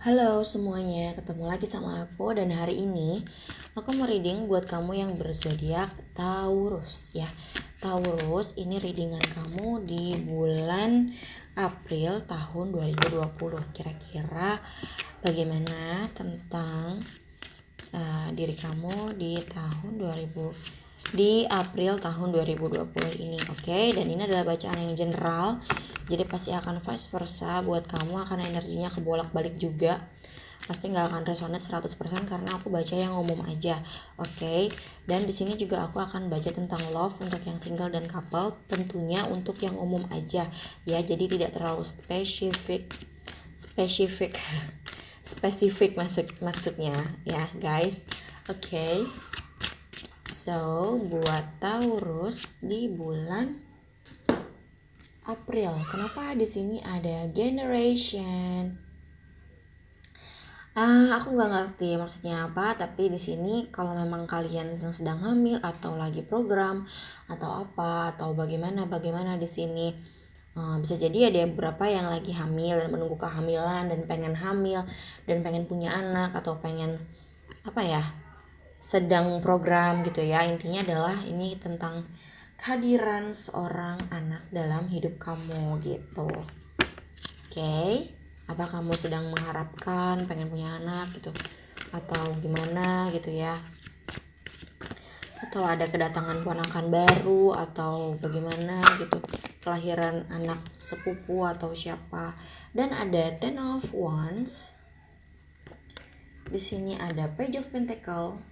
Halo semuanya, ketemu lagi sama aku dan hari ini aku mau reading buat kamu yang berzodiak Taurus ya. Taurus ini readingan kamu di bulan April tahun 2020. Kira-kira bagaimana tentang diri kamu di April tahun 2020 ini, oke? Dan ini adalah bacaan yang general, jadi pasti akan vice versa buat kamu, akan energinya kebolak-balik juga. Pasti nggak akan resonate 100% karena aku baca yang umum aja, oke? Dan di sini juga aku akan baca tentang love untuk yang single dan couple, tentunya untuk yang umum aja ya, jadi tidak terlalu spesifik maksudnya ya guys. Oke. So, buat Taurus di bulan April, kenapa di sini ada generation? Aku nggak ngerti maksudnya apa, tapi di sini kalau memang kalian sedang hamil atau lagi program atau apa atau bagaimana di sini, bisa jadi ada beberapa yang lagi hamil dan menunggu kehamilan dan pengen hamil dan pengen punya anak atau pengen apa ya, sedang program gitu ya. Intinya adalah ini tentang kehadiran seorang anak dalam hidup kamu gitu. Oke, apa kamu sedang mengharapkan pengen punya anak gitu atau gimana gitu ya, atau ada kedatangan ponakan baru atau bagaimana gitu, kelahiran anak sepupu atau siapa. Dan ada Ten of Wands. Di sini ada Page of Pentacle.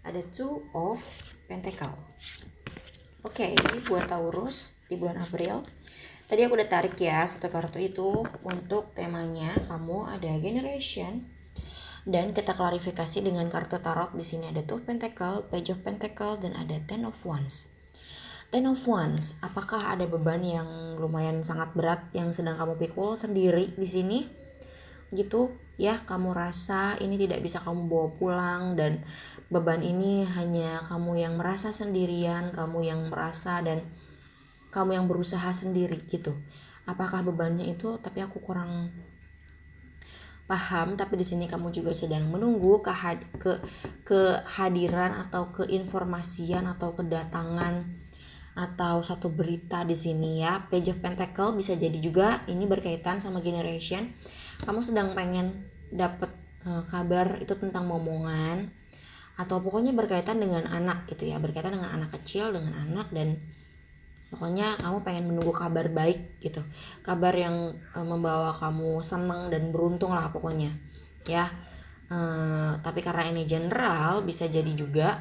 Ada Two of Pentacle. Oke, buat Taurus di bulan April. Tadi aku udah tarik ya satu kartu itu untuk temanya kamu ada generation. Dan kita klarifikasi dengan kartu tarot. Di sini ada Two of Pentacle, Page of Pentacle, dan ada Ten of Wands. Ten of Wands, apakah ada beban yang lumayan sangat berat yang sedang kamu pikul sendiri di sini? Gitu ya, kamu rasa ini tidak bisa kamu bawa pulang dan beban ini hanya kamu yang merasa sendirian, kamu yang merasa dan kamu yang berusaha sendiri gitu. Apakah bebannya itu, tapi aku kurang paham. Tapi di sini kamu juga sedang menunggu kehadiran atau keinformasian atau kedatangan atau satu berita di sini ya. Page of Pentacle bisa jadi juga ini berkaitan sama generation. Kamu sedang pengen dapet kabar itu tentang momongan atau pokoknya berkaitan dengan anak gitu ya, berkaitan dengan anak kecil, dengan anak, dan pokoknya kamu pengen menunggu kabar baik gitu, kabar yang membawa kamu senang dan beruntung lah pokoknya ya. Tapi karena ini general, bisa jadi juga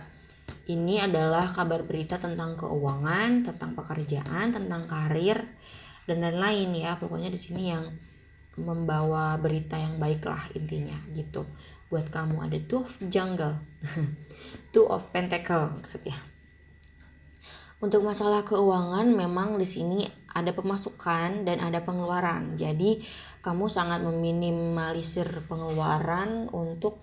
ini adalah kabar berita tentang keuangan, tentang pekerjaan, tentang karir dan lain-lain ya. Pokoknya di sini yang membawa berita yang baik lah intinya gitu. Buat kamu ada Two of Jungle, Two of Pentacle maksudnya. Untuk masalah keuangan memang di sini ada pemasukan dan ada pengeluaran. Jadi kamu sangat meminimalisir pengeluaran untuk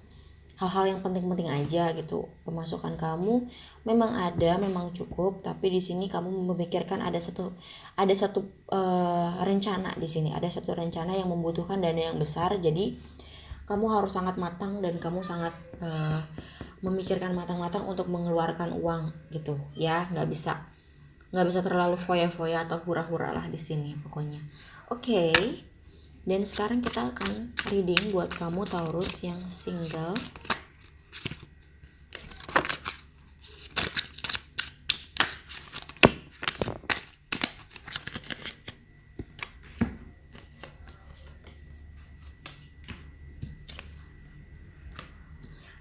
hal-hal yang penting-penting aja gitu. Pemasukan kamu memang ada, memang cukup, tapi di sini kamu memikirkan ada satu rencana di sini. Ada satu rencana yang membutuhkan dana yang besar. Jadi kamu harus sangat matang dan kamu sangat memikirkan matang-matang untuk mengeluarkan uang gitu ya. Nggak bisa terlalu foya-foya atau hura-hura lah di sini pokoknya. Oke. Dan sekarang kita akan reading buat kamu Taurus yang single.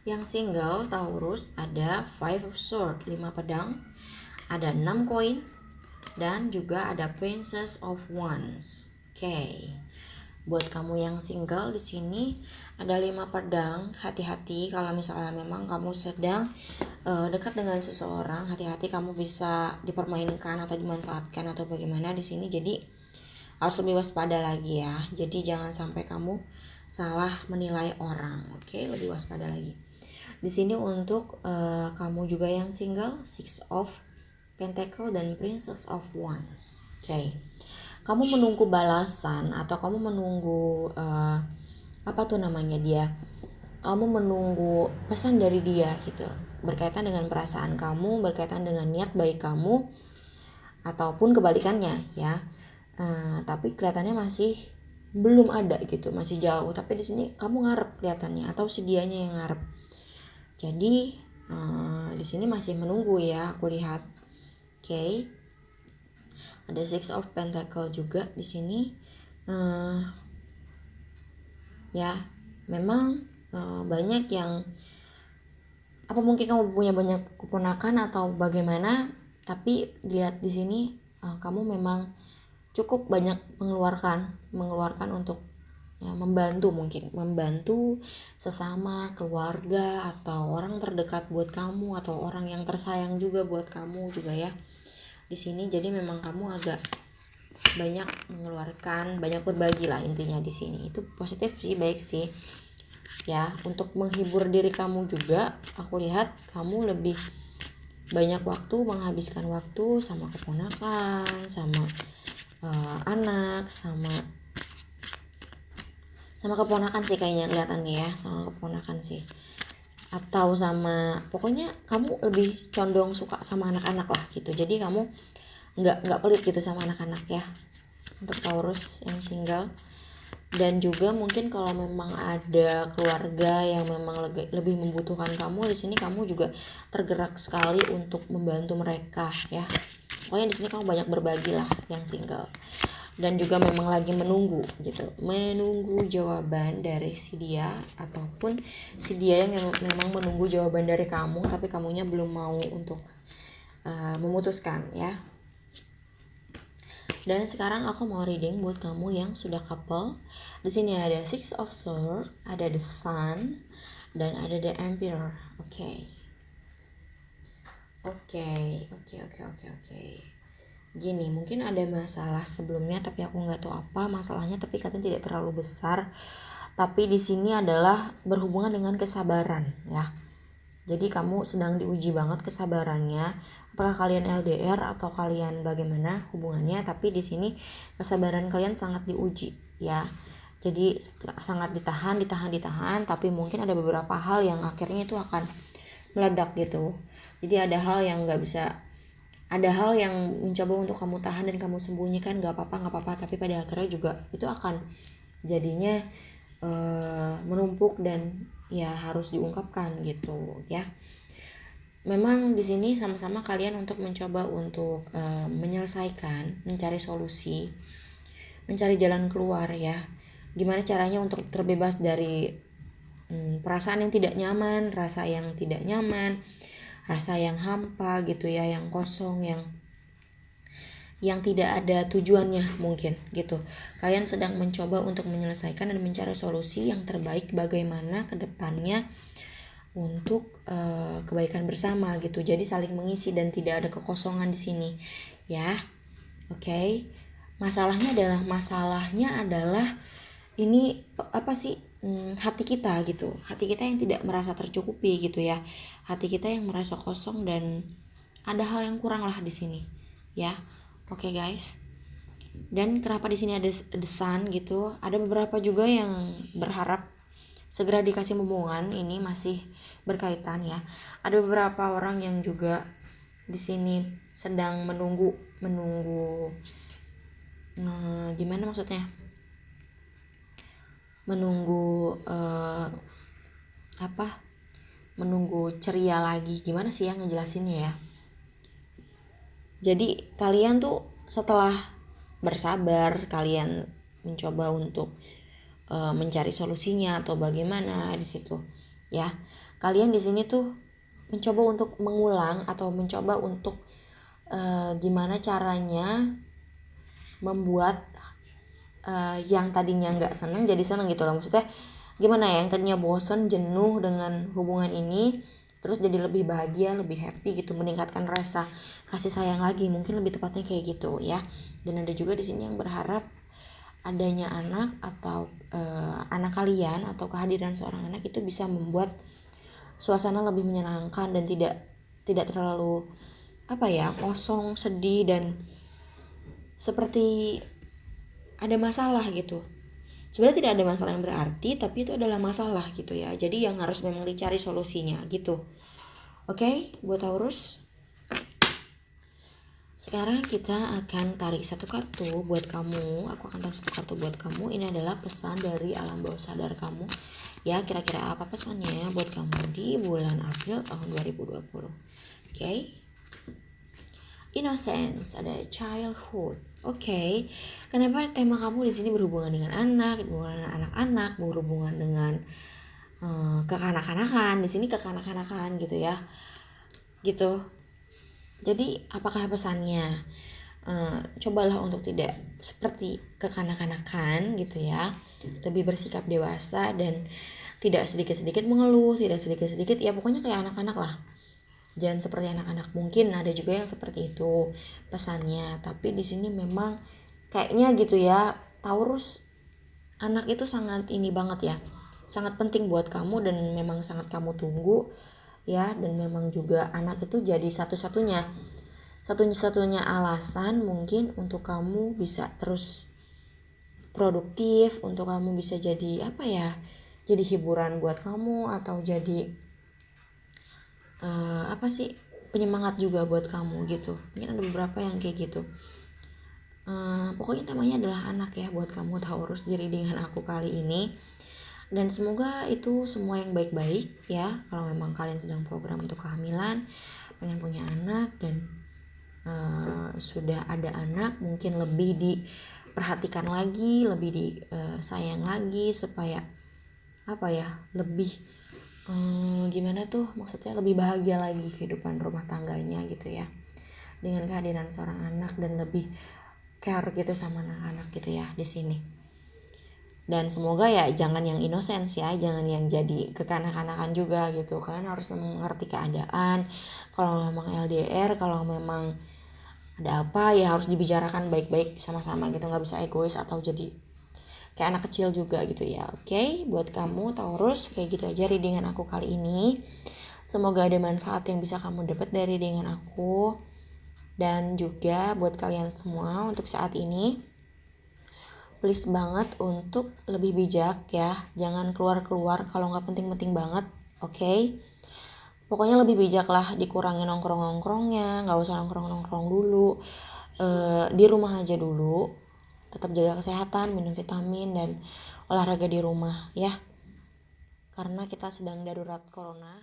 Yang single Taurus ada Five of Swords, 5 pedang, ada 6 koin, dan juga ada Princess of Wands. Oke. Buat kamu yang single di sini ada 5 pedang. Hati-hati kalau misalnya memang kamu sedang dekat dengan seseorang, hati-hati kamu bisa dipermainkan atau dimanfaatkan atau bagaimana di sini. Jadi harus lebih waspada lagi ya. Jadi jangan sampai kamu salah menilai orang. Oke, lebih waspada lagi. Di sini untuk kamu juga yang single, Six of Pentacle dan Princess of Wands. Oke. Kamu menunggu balasan atau kamu menunggu apa tuh namanya dia? Kamu menunggu pesan dari dia gitu. Berkaitan dengan perasaan kamu, berkaitan dengan niat baik kamu ataupun kebalikannya ya. Tapi kelihatannya masih belum ada gitu, masih jauh. Tapi di sini kamu ngarep kelihatannya atau si dianya yang ngarep. Jadi di sini masih menunggu ya, aku lihat. Oke. Ada Six of Pentacle juga di sini. Ya, memang banyak yang apa mungkin kamu punya banyak keponakan atau bagaimana, tapi lihat di sini kamu memang cukup banyak mengeluarkan untuk ya, membantu sesama keluarga atau orang terdekat buat kamu atau orang yang tersayang juga buat kamu juga ya di sini. Jadi memang kamu agak banyak mengeluarkan, banyak berbagi lah intinya di sini. Itu positif sih, baik sih ya. Untuk menghibur diri kamu juga, aku lihat kamu lebih banyak menghabiskan waktu sama keponakan, sama anak, sama keponakan sih kayaknya kelihatannya ya, sama keponakan sih, atau sama pokoknya kamu lebih condong suka sama anak-anak lah gitu. Jadi kamu nggak pelit gitu sama anak-anak ya untuk Taurus yang single. Dan juga mungkin kalau memang ada keluarga yang memang lebih membutuhkan kamu, di sini kamu juga tergerak sekali untuk membantu mereka ya. Pokoknya di sini kamu banyak berbagi lah yang single. Dan juga memang lagi menunggu jawaban dari si dia, ataupun si dia yang memang menunggu jawaban dari kamu tapi kamunya belum mau untuk memutuskan ya. Dan sekarang aku mau reading buat kamu yang sudah couple. Di sini ada Six of Swords, ada the Sun, dan ada the Emperor. Oke. Gini, mungkin ada masalah sebelumnya tapi aku nggak tahu apa masalahnya, tapi katanya tidak terlalu besar. Tapi di sini adalah berhubungan dengan kesabaran ya. Jadi kamu sedang diuji banget kesabarannya. Apakah kalian LDR atau kalian bagaimana hubungannya? Tapi di sini kesabaran kalian sangat diuji ya. Jadi sangat ditahan, tapi mungkin ada beberapa hal yang akhirnya itu akan meledak gitu. Jadi ada hal yang mencoba untuk kamu tahan dan kamu sembunyikan, gak apa-apa, tapi pada akhirnya juga itu akan jadinya menumpuk dan ya harus diungkapkan gitu ya. Memang di sini sama-sama kalian untuk mencoba untuk menyelesaikan, mencari solusi, mencari jalan keluar ya. Gimana caranya untuk terbebas dari perasaan yang tidak nyaman, rasa yang tidak nyaman, rasa yang hampa gitu ya, yang kosong, yang tidak ada tujuannya mungkin gitu. Kalian sedang mencoba untuk menyelesaikan dan mencari solusi yang terbaik bagaimana ke depannya untuk kebaikan bersama gitu. Jadi saling mengisi dan tidak ada kekosongan di sini ya. Oke. Masalahnya adalah ini apa sih? Hati kita gitu. Hati kita yang tidak merasa tercukupi gitu ya. Hati kita yang merasa kosong dan ada hal yang kurang lah di sini ya. Oke guys. Dan kenapa di sini ada the sun gitu? Ada beberapa juga yang berharap segera dikasih hubungan, ini masih berkaitan ya. Ada beberapa orang yang juga di sini sedang menunggu gimana maksudnya? Menunggu ceria lagi. Gimana sih yang ngejelasinnya ya? Jadi kalian tuh setelah bersabar, kalian mencoba untuk mencari solusinya atau bagaimana di situ ya. Kalian di sini tuh mencoba untuk mengulang atau mencoba untuk gimana caranya membuat yang tadinya nggak seneng jadi seneng gitu loh. Maksudnya gimana ya, yang tadinya bosen, jenuh dengan hubungan ini, terus jadi lebih bahagia, lebih happy gitu, meningkatkan rasa kasih sayang lagi, mungkin lebih tepatnya kayak gitu ya. Dan ada juga di sini yang berharap adanya anak atau anak kalian atau kehadiran seorang anak itu bisa membuat suasana lebih menyenangkan dan tidak terlalu kosong, sedih, dan seperti ada masalah gitu. Sebenarnya tidak ada masalah yang berarti, tapi itu adalah masalah gitu ya. Jadi yang harus memang dicari solusinya gitu. Oke, buat Taurus. Sekarang kita akan tarik satu kartu buat kamu. Aku akan tarik satu kartu buat kamu. Ini adalah pesan dari alam bawah sadar kamu. Ya, kira-kira apa pesannya buat kamu di bulan April tahun 2020. Oke. Innocence, ada childhood. Oke. Kenapa tema kamu di sini berhubungan dengan anak, berhubungan dengan anak-anak, berhubungan dengan kekanak-kanakan. Di sini kekanak-kanakan gitu ya. Gitu. Jadi apakah pesannya? Cobalah untuk tidak seperti kekanak-kanakan gitu ya, lebih bersikap dewasa dan tidak sedikit-sedikit mengeluh, tidak sedikit-sedikit ya pokoknya kayak anak-anak lah. Jangan seperti anak-anak. Mungkin ada juga yang seperti itu pesannya, tapi di sini memang kayaknya gitu ya, Taurus, anak itu sangat ini banget ya, sangat penting buat kamu dan memang sangat kamu tunggu ya. Dan memang juga anak itu jadi satu-satunya alasan mungkin untuk kamu bisa terus produktif, untuk kamu bisa jadi jadi hiburan buat kamu, atau jadi penyemangat juga buat kamu gitu. Mungkin ada beberapa yang kayak gitu. Pokoknya temanya adalah anak ya buat kamu Taurus di readingan aku kali ini. Dan semoga itu semua yang baik-baik ya. Kalau memang kalian sedang program untuk kehamilan, pengen punya anak, dan sudah ada anak, mungkin lebih diperhatikan lagi, lebih disayang lagi, supaya lebih gimana tuh maksudnya, lebih bahagia lagi kehidupan rumah tangganya gitu ya, dengan kehadiran seorang anak, dan lebih care gitu sama anak-anak gitu ya di sini. Dan semoga ya jangan yang innocence ya, jangan yang jadi kekanak-kanakan juga gitu. Kalian harus mengerti keadaan. Kalau memang LDR, kalau memang ada apa ya harus dibicarakan baik-baik sama-sama gitu, nggak bisa egois atau jadi kayak anak kecil juga gitu ya. Oke, buat kamu Taurus, kayak gitu aja readingan aku kali ini. Semoga ada manfaat yang bisa kamu dapat dari readingan aku. Dan juga buat kalian semua untuk saat ini, please banget untuk lebih bijak ya, jangan keluar-keluar kalau nggak penting-penting banget. Oke. Pokoknya lebih bijak lah, dikurangi nongkrong-nongkrongnya, nggak usah nongkrong-nongkrong dulu, di rumah aja dulu, tetap jaga kesehatan, minum vitamin, dan olahraga di rumah ya, karena kita sedang darurat corona.